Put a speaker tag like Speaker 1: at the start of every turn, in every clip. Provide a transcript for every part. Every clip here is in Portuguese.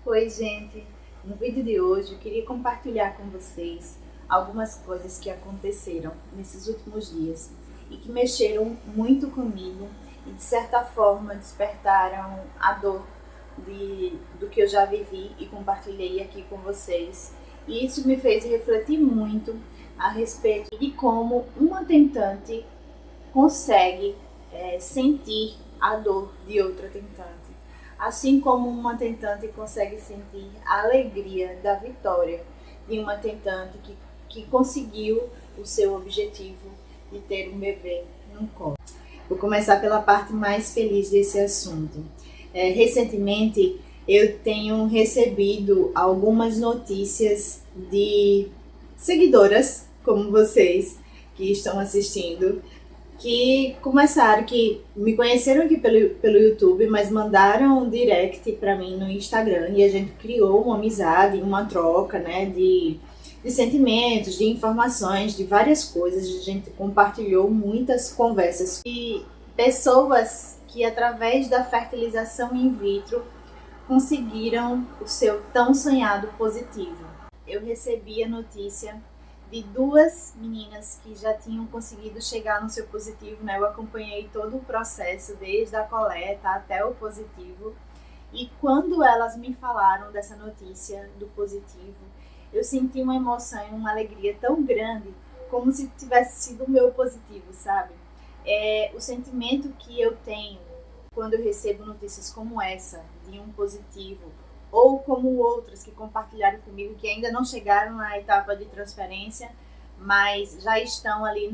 Speaker 1: Oi, gente! No vídeo de hoje eu queria compartilhar com vocês algumas coisas que aconteceram nesses últimos dias e que mexeram muito comigo e de certa forma despertaram a dor do que eu já vivi e compartilhei aqui com vocês. E isso me fez refletir muito a respeito de como uma tentante consegue sentir a dor de outra tentante. Assim como uma tentante consegue sentir a alegria da vitória de uma tentante que conseguiu o seu objetivo de ter um bebê no colo. Vou começar pela parte mais feliz desse assunto. Recentemente eu tenho recebido algumas notícias de seguidoras como vocês que estão assistindo, que começaram, que me conheceram aqui pelo YouTube, mas mandaram um direct para mim no Instagram e a gente criou uma amizade, uma troca, né, de sentimentos, de informações, de várias coisas. A gente compartilhou muitas conversas e pessoas que através da fertilização in vitro conseguiram o seu tão sonhado positivo. Eu recebi a notícia de duas meninas que já tinham conseguido chegar no seu positivo, né? Eu acompanhei todo o processo, desde a coleta até o positivo. E quando elas me falaram dessa notícia do positivo, eu senti uma emoção e uma alegria tão grande, como se tivesse sido o meu positivo, sabe? O sentimento que eu tenho quando eu recebo notícias como essa, de um positivo, ou como outras que compartilharam comigo, que ainda não chegaram na etapa de transferência, mas já estão ali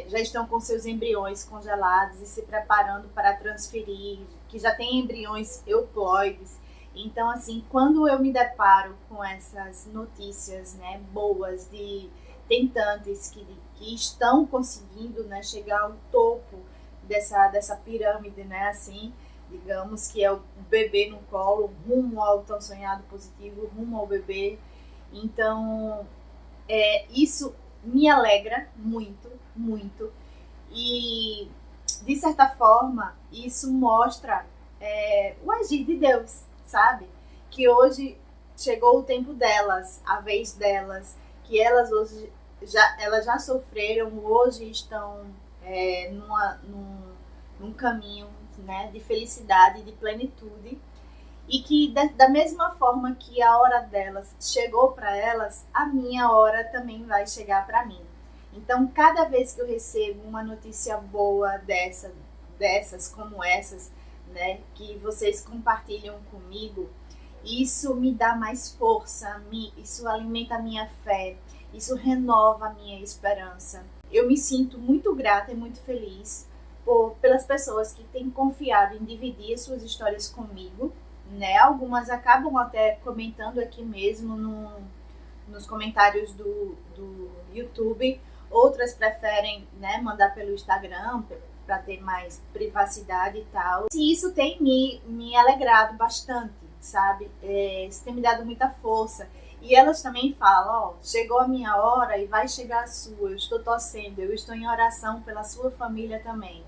Speaker 1: já estão com seus embriões congelados e se preparando para transferir, que já tem embriões euploides. Então, assim, quando eu me deparo com essas notícias, né, boas de tentantes que estão conseguindo, né, chegar ao topo dessa pirâmide, né, assim, digamos, que é o bebê no colo, rumo ao tão sonhado positivo, rumo ao bebê. Então, isso me alegra muito, muito. E, de certa forma, isso mostra o agir de Deus, sabe? Que hoje chegou o tempo delas, a vez delas, que elas hoje elas já sofreram, hoje estão num caminho, né, de felicidade, de plenitude, e que da mesma forma que a hora delas chegou para elas, a minha hora também vai chegar para mim. Então, cada vez que eu recebo uma notícia boa dessas como essas, né, que vocês compartilham comigo, isso me dá mais força, isso alimenta a minha fé, isso renova a minha esperança. Eu me sinto muito grata e muito feliz pelas pessoas que têm confiado em dividir as suas histórias comigo, né? Algumas acabam até comentando aqui mesmo nos comentários do YouTube, outras preferem, né, mandar pelo Instagram para ter mais privacidade e tal. E isso tem me alegrado bastante, sabe? Isso tem me dado muita força. E elas também falam, ó, chegou a minha hora e vai chegar a sua, eu estou torcendo, eu estou em oração pela sua família também.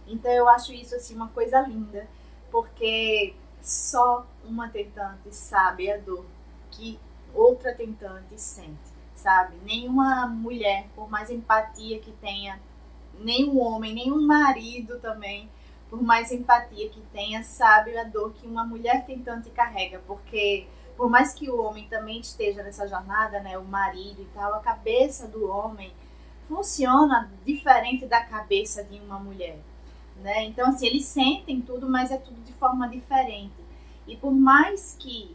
Speaker 1: Então eu acho isso assim uma coisa linda, porque só uma tentante sabe a dor que outra tentante sente, sabe? Nenhuma mulher, por mais empatia que tenha, nenhum homem, nenhum marido também, por mais empatia que tenha, sabe a dor que uma mulher tentante carrega, porque por mais que o homem também esteja nessa jornada, né, o marido e tal, a cabeça do homem funciona diferente da cabeça de uma mulher, né? Então, assim, eles sentem tudo, mas é tudo de forma diferente. E por mais que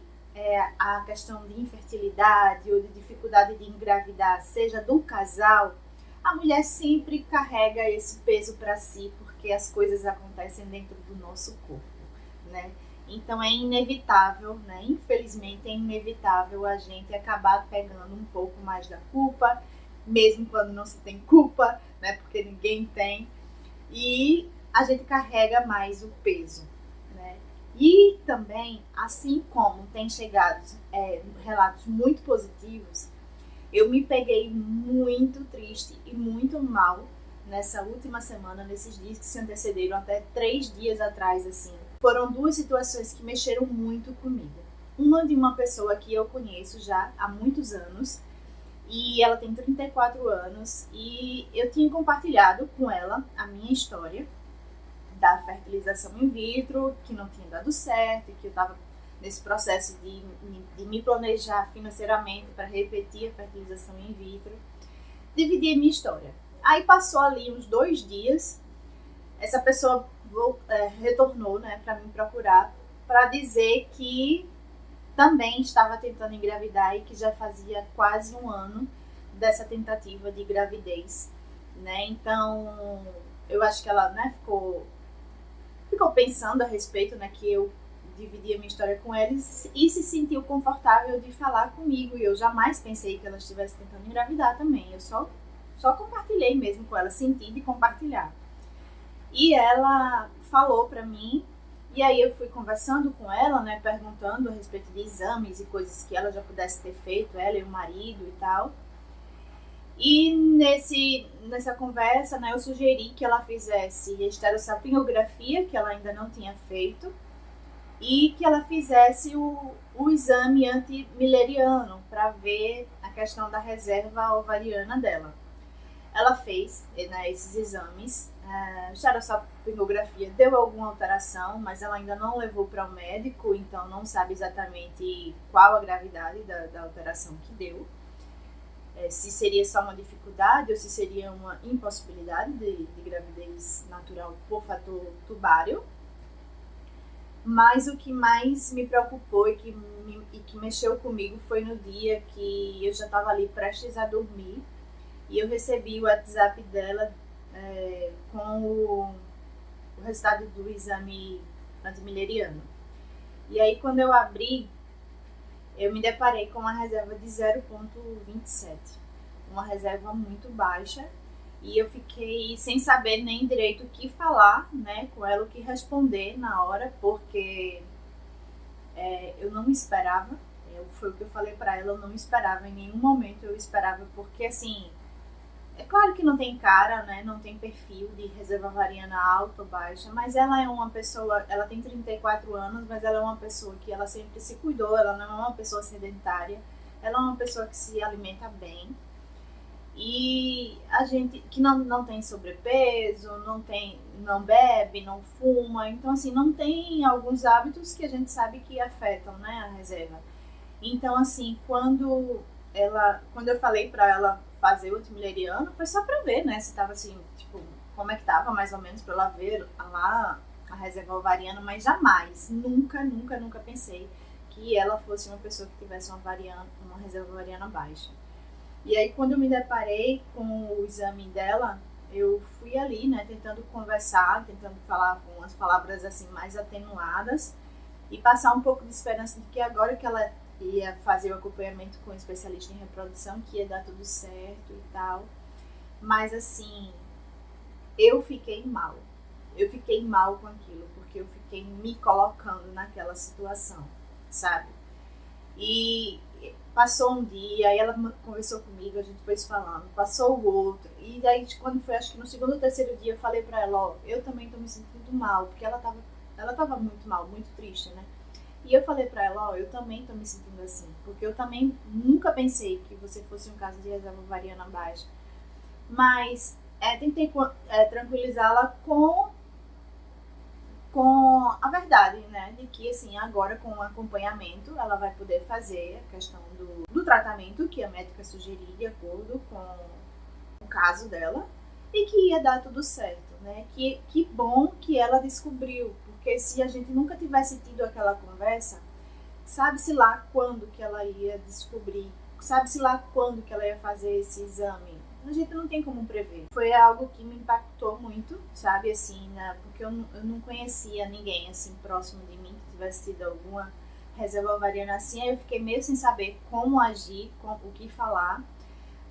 Speaker 1: a questão de infertilidade ou de dificuldade de engravidar seja do casal, a mulher sempre carrega esse peso para si, porque as coisas acontecem dentro do nosso corpo, né? Então é inevitável, né? Infelizmente é inevitável a gente acabar pegando um pouco mais da culpa, mesmo quando não se tem culpa, né? Porque ninguém tem. E a gente carrega mais o peso, né? E também, assim como tem chegado relatos muito positivos, eu me peguei muito triste e muito mal nessa última semana, nesses dias que se antecederam, até 3 dias atrás, assim, Foram duas situações que mexeram muito comigo. Uma de uma pessoa que eu conheço já há muitos anos, e ela tem 34 anos, e eu tinha compartilhado com ela a minha história da fertilização in vitro, que não tinha dado certo, que eu estava nesse processo de me planejar financeiramente para repetir a fertilização in vitro. Dividi a minha história. Aí passou ali uns 2 dias, essa pessoa retornou, né, para me procurar, para dizer que também estava tentando engravidar e que já fazia quase 1 ano dessa tentativa de gravidez, né? Então, eu acho que ela, né, ficou pensando a respeito, né, que eu dividi a minha história com eles e se sentiu confortável de falar comigo. E eu jamais pensei que ela estivesse tentando engravidar também. Eu só compartilhei mesmo com ela, senti de compartilhar. E ela falou para mim, e aí eu fui conversando com ela, né, perguntando a respeito de exames e coisas que ela já pudesse ter feito, ela e o marido e tal. E nessa conversa, né, eu sugeri que ela fizesse esterossalpingografia, que ela ainda não tinha feito, e que ela fizesse o exame antimileriano para ver a questão da reserva ovariana dela. Ela fez, né, esses exames, a esterossalpingografia deu alguma alteração, mas ela ainda não levou para o médico, então não sabe exatamente qual a gravidade da alteração que deu. Se seria só uma dificuldade ou se seria uma impossibilidade de gravidez natural por fator tubário. Mas o que mais me preocupou e que mexeu comigo foi no dia que eu já estava ali prestes a dormir e eu recebi o WhatsApp dela com o resultado do exame antimileriano. E aí, quando eu abri, eu me deparei com uma reserva de 0,27, uma reserva muito baixa, e eu fiquei sem saber nem direito o que falar, né, com ela, o que responder na hora, porque eu não esperava, foi o que eu falei para ela, eu não esperava, em nenhum momento eu esperava, porque assim, é claro que não tem cara, né, não tem perfil de reserva ovariana alta ou baixa, mas ela é uma pessoa, ela tem 34 anos, mas ela é uma pessoa que ela sempre se cuidou, ela não é uma pessoa sedentária, ela é uma pessoa que se alimenta bem, e a gente que não tem sobrepeso, não bebe, não fuma, então assim, não tem alguns hábitos que a gente sabe que afetam, né, a reserva. Então assim, quando eu falei para ela fazer o antimileriano, foi só para ver, né, se tava assim, tipo, como é que tava mais ou menos, para ela ver lá a reserva ovariana, mas jamais, nunca pensei que ela fosse uma pessoa que tivesse uma reserva ovariana baixa. E aí, quando eu me deparei com o exame dela, eu fui ali, né, tentando conversar, tentando falar com as palavras assim mais atenuadas e passar um pouco de esperança de que agora que ela ia fazer o acompanhamento com um especialista em reprodução, que ia dar tudo certo e tal. Mas assim, eu fiquei mal. Eu fiquei mal com aquilo, porque eu fiquei me colocando naquela situação, sabe? E passou um dia, aí ela conversou comigo, a gente foi se falando, passou o outro, e daí quando foi, acho que no segundo ou terceiro dia, eu falei pra ela, ó, eu também tô me sentindo mal, porque ela tava muito mal, muito triste, né? E eu falei pra ela, ó, eu também tô me sentindo assim, porque eu também nunca pensei que você fosse um caso de reserva ovariana baixa. Mas tentei tranquilizá-la com a verdade, né, de que assim, agora com o acompanhamento ela vai poder fazer a questão do tratamento que a médica sugeriu de acordo com o caso dela e que ia dar tudo certo, né, que bom que ela descobriu, porque se a gente nunca tivesse tido aquela conversa, sabe-se lá quando que ela ia descobrir, sabe-se lá quando que ela ia fazer esse exame, a gente não tem como prever. Foi algo que me impactou muito, sabe, assim, né? Porque eu não conhecia ninguém, assim, próximo de mim que tivesse tido alguma reserva ovariana assim, aí eu fiquei meio sem saber como agir, o que falar,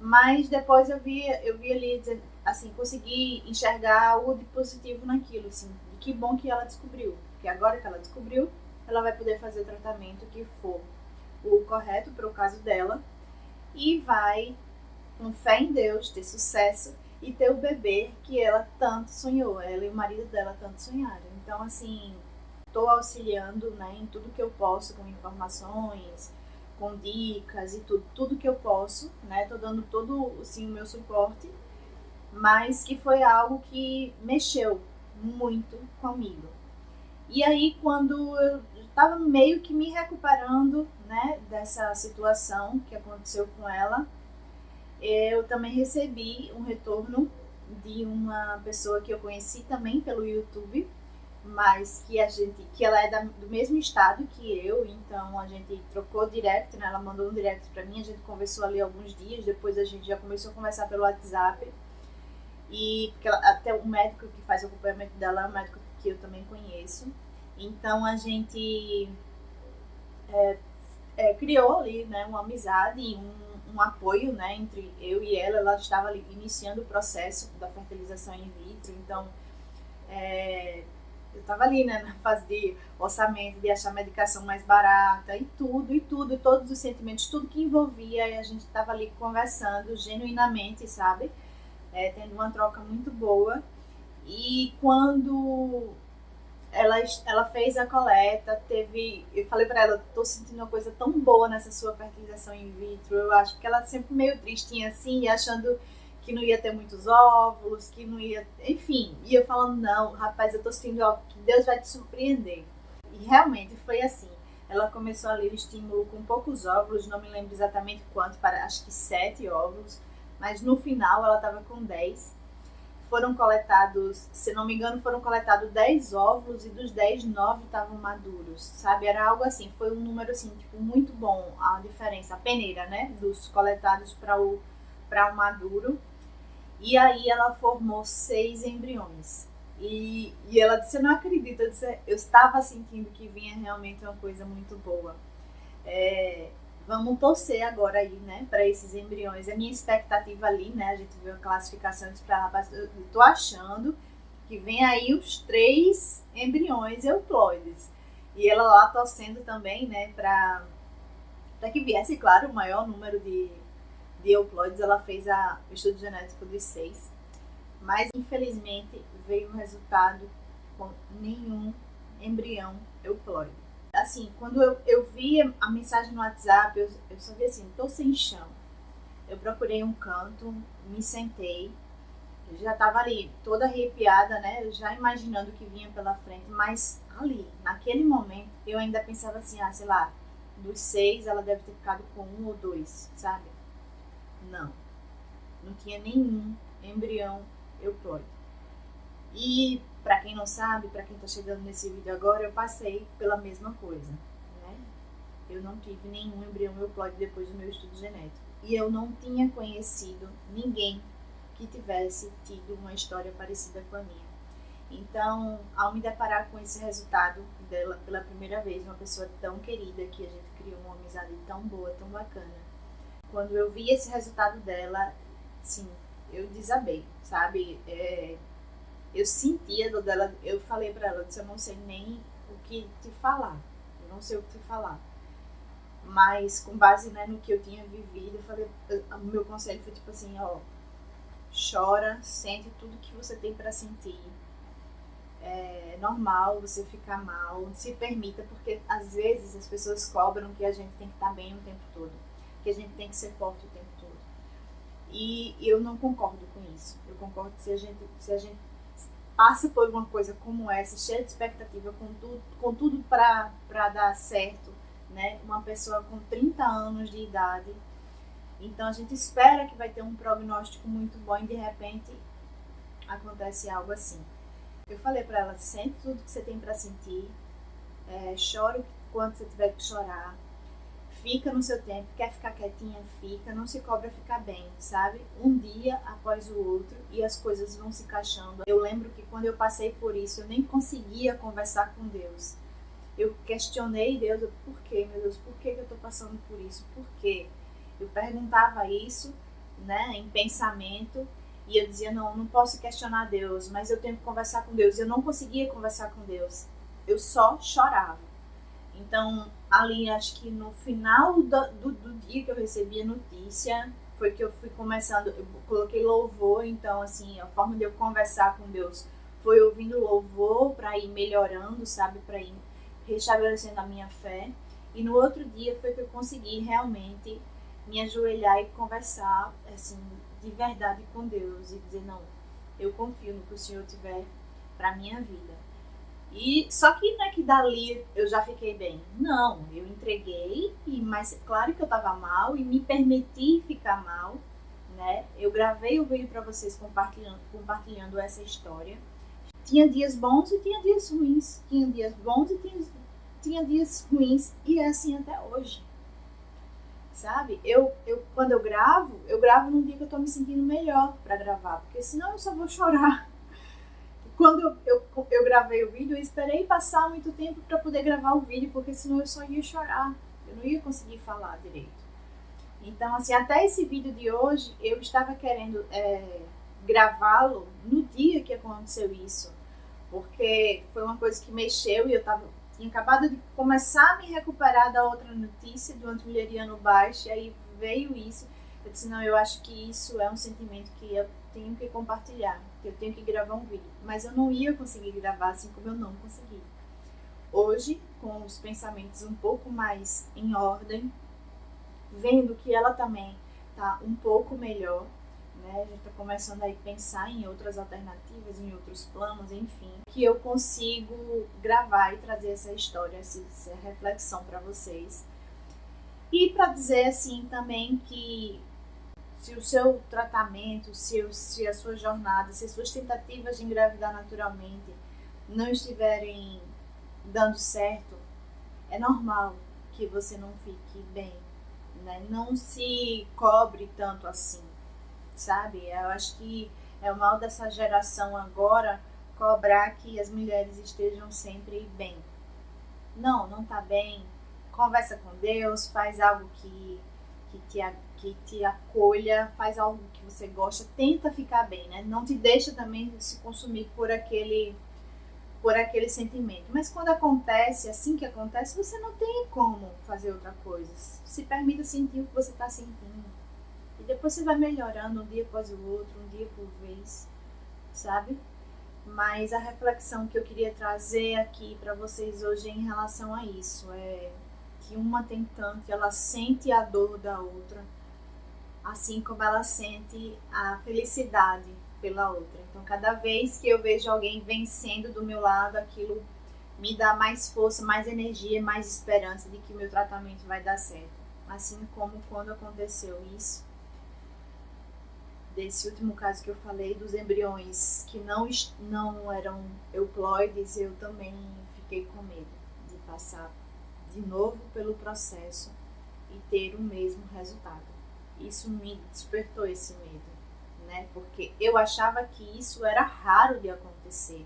Speaker 1: mas depois eu vi ali, assim, consegui enxergar algo de positivo naquilo, assim, de que bom que ela descobriu, porque agora que ela descobriu, ela vai poder fazer o tratamento que for o correto para o caso dela e vai, com fé em Deus, ter sucesso e ter o bebê que ela tanto sonhou, ela e o marido dela tanto sonharam. Então, assim, estou auxiliando, né, em tudo que eu posso, com informações, com dicas e tudo que eu posso, né, estou dando todo, assim, o meu suporte, mas que foi algo que mexeu muito comigo. E aí, quando eu estava meio que me recuperando, né, dessa situação que aconteceu com ela, eu também recebi um retorno de uma pessoa que eu conheci também pelo YouTube, mas que ela é do mesmo estado que eu, então a gente trocou direct, né? Ela mandou um direct para mim, a gente conversou ali alguns dias, depois a gente já começou a conversar pelo WhatsApp, e porque até o médico que faz o acompanhamento dela é um médico que eu também conheço, então a gente criou ali, né, uma amizade e um apoio, né, entre eu e ela estava ali iniciando o processo da fertilização in vitro, então eu estava ali, né, na fase de orçamento, de achar medicação mais barata e todos os sentimentos, tudo que envolvia, e a gente estava ali conversando genuinamente, sabe, tendo uma troca muito boa. E quando ela fez a coleta, eu falei para ela, tô sentindo uma coisa tão boa nessa sua fertilização in vitro, eu acho que ela sempre meio tristinha assim, achando que não ia ter muitos óvulos, que não ia, enfim, e eu falando, não, rapaz, eu tô sentindo algo que Deus vai te surpreender. E realmente foi assim, ela começou ali o estímulo com poucos óvulos, não me lembro exatamente quanto, acho que 7 óvulos, mas no final ela estava com 10. Foram coletados, se não me engano, foram coletados 10 óvulos e dos 10, 9 estavam maduros, sabe? Era algo assim, foi um número assim, tipo, muito bom a diferença, a peneira, né? Dos coletados para o maduro. E aí ela formou 6 embriões. E ela disse, eu não acredito, eu estava sentindo que vinha realmente uma coisa muito boa. Vamos torcer agora aí, né, para esses embriões. A minha expectativa ali, né, a gente viu a classificação para rapaz, eu tô achando que vem aí os 3 embriões euploides. E ela lá torcendo também, né, para que viesse, claro, o maior número de euploides. Ela fez o estudo genético dos 6, mas infelizmente veio um resultado com nenhum embrião euploide. Assim, quando eu vi a mensagem no WhatsApp, eu só vi assim, tô sem chão. Eu procurei um canto, me sentei, eu já tava ali toda arrepiada, né, já imaginando o que vinha pela frente, mas ali, naquele momento, eu ainda pensava assim, sei lá, dos 6 ela deve ter ficado com 1 ou 2, sabe? Não tinha nenhum embrião euploide. E para quem não sabe, para quem está chegando nesse vídeo agora, eu passei pela mesma coisa, né? Eu não tive nenhum embrião euploide depois do meu estudo genético. E eu não tinha conhecido ninguém que tivesse tido uma história parecida com a minha. Então, ao me deparar com esse resultado dela pela primeira vez, uma pessoa tão querida, que a gente criou uma amizade tão boa, tão bacana, quando eu vi esse resultado dela, sim, eu desabei, sabe? Eu senti a dor dela, eu falei pra ela, eu disse, eu não sei nem o que te falar, eu não sei o que te falar. Mas com base, né, no que eu tinha vivido, eu falei, o meu conselho foi tipo assim, chora, sente tudo que você tem pra sentir. É normal você ficar mal, se permita, porque às vezes as pessoas cobram que a gente tem que estar bem o tempo todo, que a gente tem que ser forte o tempo todo. E eu não concordo com isso. Eu concordo que se a gente passa por uma coisa como essa, cheia de expectativa, com tudo para dar certo, né? Uma pessoa com 30 anos de idade, então a gente espera que vai ter um prognóstico muito bom e de repente acontece algo assim. Eu falei para ela, sente tudo que você tem para sentir, chore quando você tiver que chorar, fica no seu tempo, quer ficar quietinha, fica, não se cobra ficar bem, sabe? Um dia após o outro e as coisas vão se encaixando. Eu lembro que quando eu passei por isso, eu nem conseguia conversar com Deus. Eu questionei Deus, por quê, meu Deus, por que eu tô passando por isso? Por quê? Eu perguntava isso, né, em pensamento, e eu dizia, não posso questionar Deus, mas eu tenho que conversar com Deus. Eu não conseguia conversar com Deus, eu só chorava. Então, ali, acho que no final do dia que eu recebi a notícia, foi que eu fui começando, eu coloquei louvor, então, assim, a forma de eu conversar com Deus foi ouvindo louvor para ir melhorando, sabe, para ir restabelecendo a minha fé. E no outro dia foi que eu consegui realmente me ajoelhar e conversar, assim, de verdade com Deus e dizer, não, eu confio no que o Senhor tiver para minha vida. E só que não é que dali eu já fiquei bem. Não, eu entreguei, mas claro que eu estava mal e me permiti ficar mal, né? Eu gravei o vídeo para vocês compartilhando essa história. Tinha dias bons e tinha dias ruins. Tinha dias bons e tinha dias ruins. E é assim até hoje. Sabe? Quando eu gravo num dia que eu tô me sentindo melhor para gravar. Porque senão eu só vou chorar. Quando eu gravei o vídeo, eu esperei passar muito tempo para poder gravar o vídeo. Porque senão eu só ia chorar. Eu não ia conseguir falar direito. Então, assim, até esse vídeo de hoje, eu estava querendo gravá-lo no dia que aconteceu isso. Porque foi uma coisa que mexeu e eu tinha acabado de começar a me recuperar da outra notícia do antimileriano baixo, e aí veio isso. Eu disse, não, eu acho que isso é um sentimento que eu tenho que compartilhar, que eu tenho que gravar um vídeo. Mas eu não ia conseguir gravar assim como eu não consegui. Hoje, com os pensamentos um pouco mais em ordem, vendo que ela também está um pouco melhor, né? A gente está começando a pensar em outras alternativas, em outros planos, enfim, que eu consigo gravar e trazer essa história, essa reflexão para vocês. E para dizer assim também que se o seu tratamento, se a sua jornada, se as suas tentativas de engravidar naturalmente não estiverem dando certo, é normal que você não fique bem, né? Não se cobre tanto assim, sabe? Eu acho que é o mal dessa geração agora cobrar que as mulheres estejam sempre bem. Não tá bem. Conversa com Deus, faz algo que te acolha, faz algo que você gosta, tenta ficar bem, né? Não te deixa também se consumir por aquele sentimento. Mas quando acontece, assim que acontece, você não tem como fazer outra coisa. Se permita sentir o que você está sentindo. E depois você vai melhorando um dia após o outro, um dia por vez, sabe? Mas a reflexão que eu queria trazer aqui para vocês hoje em relação a isso é que uma tentante, ela sente a dor da outra, assim como ela sente a felicidade pela outra. Então, cada vez que eu vejo alguém vencendo do meu lado, aquilo me dá mais força, mais energia, mais esperança de que o meu tratamento vai dar certo. Assim como quando aconteceu isso, desse último caso que eu falei, dos embriões que não eram euploides, eu também fiquei com medo de passar de novo pelo processo e ter o mesmo resultado. Isso me despertou esse medo, né? Porque eu achava que isso era raro de acontecer.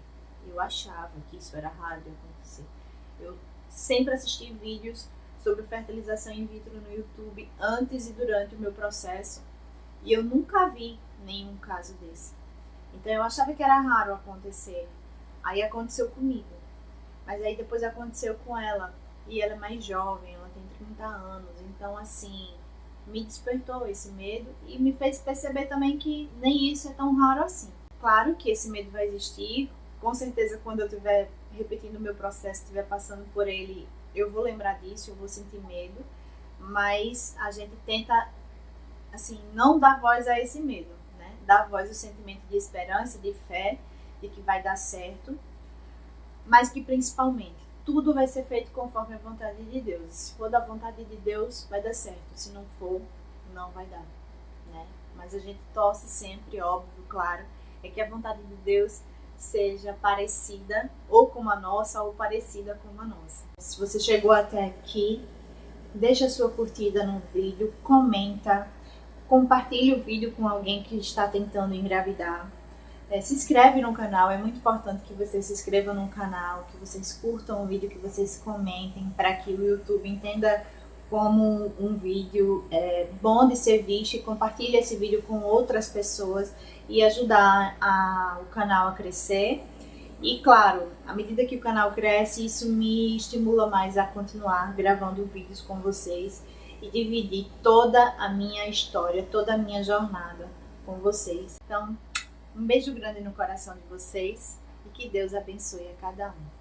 Speaker 1: Eu sempre assisti vídeos sobre fertilização in vitro no YouTube antes e durante o meu processo e eu nunca vi nenhum caso desse. Então eu achava que era raro acontecer. Aí aconteceu comigo. Mas aí depois aconteceu com ela. E ela é mais jovem, ela tem 30 anos. Então, assim, me despertou esse medo e me fez perceber também que nem isso é tão raro assim. Claro que esse medo vai existir. Com certeza, quando eu estiver repetindo o meu processo, estiver passando por ele, eu vou lembrar disso, eu vou sentir medo. Mas a gente tenta, assim, não dar voz a esse medo, né? Dar voz ao sentimento de esperança, de fé, de que vai dar certo. Mas que, principalmente, tudo vai ser feito conforme a vontade de Deus. Se for da vontade de Deus, vai dar certo. Se não for, não vai dar, né? Mas a gente torce sempre, óbvio, claro, é que a vontade de Deus seja parecida ou com a nossa ou parecida com a nossa. Se você chegou até aqui, deixa a sua curtida no vídeo, comenta, compartilhe o vídeo com alguém que está tentando engravidar. Se inscreve no canal, é muito importante que vocês se inscrevam no canal, que vocês curtam o vídeo, que vocês comentem, para que o YouTube entenda como um vídeo bom de ser visto e compartilhe esse vídeo com outras pessoas e ajudar o canal a crescer. E claro, à medida que o canal cresce, isso me estimula mais a continuar gravando vídeos com vocês e dividir toda a minha história, toda a minha jornada com vocês. Então, um beijo grande no coração de vocês e que Deus abençoe a cada um.